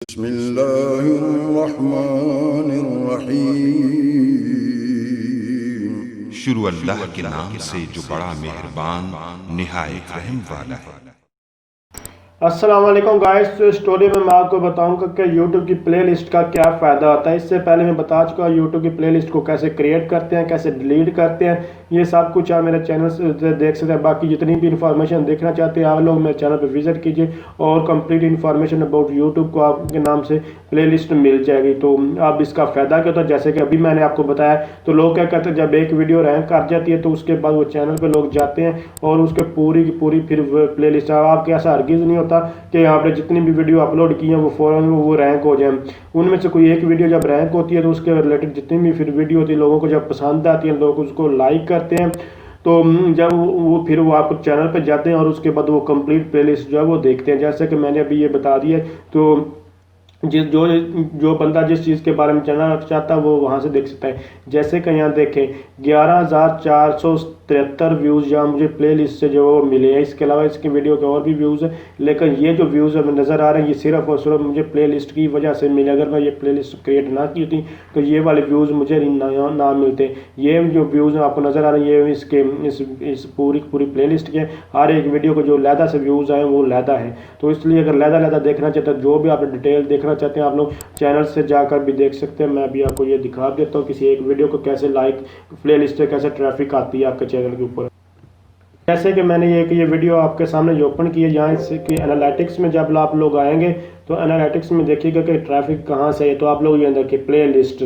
बिस्मिल्लाहिर्रहमानिर्रहीम। शुरू अल्लाह के नाम से जो बड़ा मेहरबान निहायत रहम वाला है। अस्सलाम वालेकुम गाइस। तो स्टोरी में मैं आपको बताऊंगा कि YouTube की प्लेलिस्ट का क्या फ़ायदा होता है। इससे पहले मैं बता चुका हूँ YouTube की प्लेलिस्ट को कैसे क्रिएट करते हैं, कैसे डिलीट करते हैं। ये सब कुछ आप मेरे चैनल से देख सकते हैं। बाकी जितनी भी इंफॉर्मेशन देखना चाहते हैं आप लोग मेरे चैनल पर विजिट कीजिए और कंप्लीट इन्फॉर्मेशन अबाउट YouTube को आपके नाम से प्लेलिस्ट मिल जाएगी। तो अब इसका फ़ायदा क्या होता है, जैसे कि अभी मैंने आपको बताया, तो लोग क्या करते हैं, जब एक वीडियो रैंक कर जाती है तो उसके बाद वो चैनल पे लोग जाते हैं और उसके पूरी की पूरी फिर प्लेलिस्ट आपके ऐसा हरगिज़ नहीं होता कि आपने जितनी भी वीडियो अपलोड की है वो फ़ौरन वो रैंक हो जाए। उनमें से कोई एक वीडियो जब रैंक होती है तो उसके रिलेटेड जितनी भी फिर वीडियो होती है लोगों को जब पसंद आती है, लोग उसको लाइक करते हैं। तो जब वो फिर वो आपको चैनल पर जाते हैं और उसके बाद वो कंप्लीट प्लेलिस्ट जो है वो देखते हैं। जैसे कि मैंने अभी ये बता दिया, तो जो जो बंदा जिस चीज़ के बारे में जानना चाहता है वो वहाँ से देख सकता है। जैसे कि यहाँ देखें 11,473 व्यूज़ जहाँ मुझे प्ले लिस्ट से जो वो मिले हैं। इसके अलावा इसकी वीडियो के और भी व्यूज़ है, लेकिन ये जो व्यूज़ हमें नज़र आ रहे हैं ये सिर्फ और सिर्फ मुझे प्ले लिस्ट की वजह से मिले। अगर मैं ये प्ले लिस्ट क्रिएट ना की होती तो ये वाले व्यूज़ मुझे ना मिलते। ये जो व्यूज़ आपको नज़र आ रहे हैं ये इसके इस पूरी प्ले लिस्ट के हर एक वीडियो को जो लहदा से व्यूज़ आए वो लहदा है। तो इसलिए अगर लहदा देखना चाहते हैं, जो भी आपने डिटेल देखना चाहते हैं, आप लोग चैनल से जाकर भी देख सकते हैं। मैं अभी आपको ये दिखा देता हूँ किसी एक वीडियो को कैसे लाइक प्लेलिस्ट से कैसे ट्रैफिक आती है आपके चैनल के ऊपर। जैसे कि मैंने ये वीडियो आपके सामने ओपन की है। यहाँ से कि एनालिटिक्स में जब आप लोग आएंगे तो एनालिटिक्स में देखिएगा कि ट्रैफिक कहाँ से है। तो आप लोग ये देखिए play list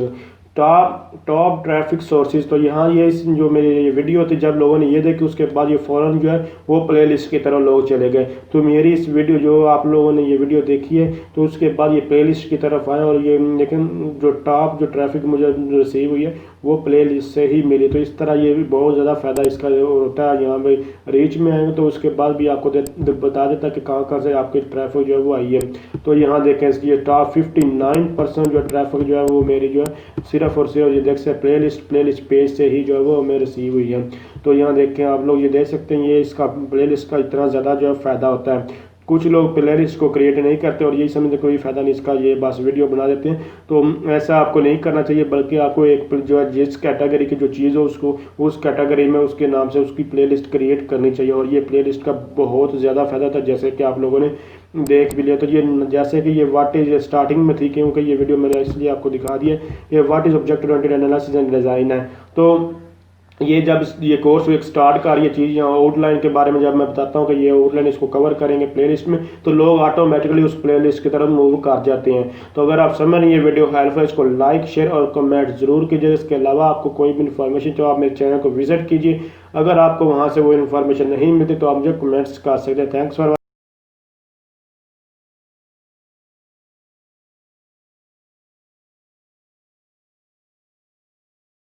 top traffic sources. तो यहाँ ये जो मेरी ये वीडियो थी जब लोगों ने ये देखी उसके बाद ये फ़ौरन जो है वो प्लेलिस्ट की तरफ लोग चले गए। तो मेरी इस वीडियो जो आप लोगों ने ये वीडियो देखी है तो उसके बाद ये प्लेलिस्ट की तरफ आए और ये लेकिन जो टॉप जो ट्रैफिक मुझे रिसीव हुई है वो प्लेलिस्ट से ही मिली। तो इस तरह ये भी बहुत ज़्यादा फ़ायदा इसका होता है। यहाँ पे रीच में आएंगे तो उसके बाद भी आपको बता देता है कि कहाँ से आपकी ट्रैफिक जो है वो आई है। तो यहाँ देखें ये टॉप 59% जो ट्रैफिक जो है वो मेरी जो है सिर्फ और सिर्फ ये देख सकते प्लेलिस्ट पेज से ही जो है वो हमें रिसीव हुई है। तो यहाँ देखें आप लोग ये देख सकते हैं ये इसका प्लेलिस्ट का इतना ज़्यादा जो है फ़ायदा होता है। कुछ लोग प्लेलिस्ट को क्रिएट नहीं करते और यही समझते कोई फ़ायदा नहीं इसका, ये बस वीडियो बना देते हैं। तो ऐसा आपको नहीं करना चाहिए, बल्कि आपको एक जो है जिस कैटेगरी की जो चीज़ हो उसको उस कैटेगरी में उसके नाम से उसकी प्लेलिस्ट क्रिएट करनी चाहिए। और ये प्लेलिस्ट का बहुत ज़्यादा फ़ायदा था, जैसे कि आप लोगों ने देख भी लिया। तो ये जैसे कि ये व्हाट इज स्टार्टिंग में थी, क्योंकि ये वीडियो मैंने इसलिए आपको दिखा दिया, ये what is object oriented analysis and design है। तो ये जब ये कोर्स एक स्टार्ट कर ये चीज़ यहाँ आउटलाइन के बारे में जब मैं बताता हूँ कि ये आउटलाइन इसको कवर करेंगे प्लेलिस्ट में, तो लोग ऑटोमेटिकली उस प्लेलिस्ट की तरफ मूव कर जाते हैं। तो अगर आप समझ रहे हैं ये वीडियो हेल्पफुल है, इसको लाइक शेयर और कमेंट ज़रूर कीजिए। इसके अलावा आपको कोई भी इन्फॉर्मेशन तो आप मेरे चैनल को विजिट कीजिए। अगर आपको वहाँ से वो इन्फॉर्मेशन नहीं मिलती तो आप मुझे कमेंट्स कर सकते हैं। Thanks for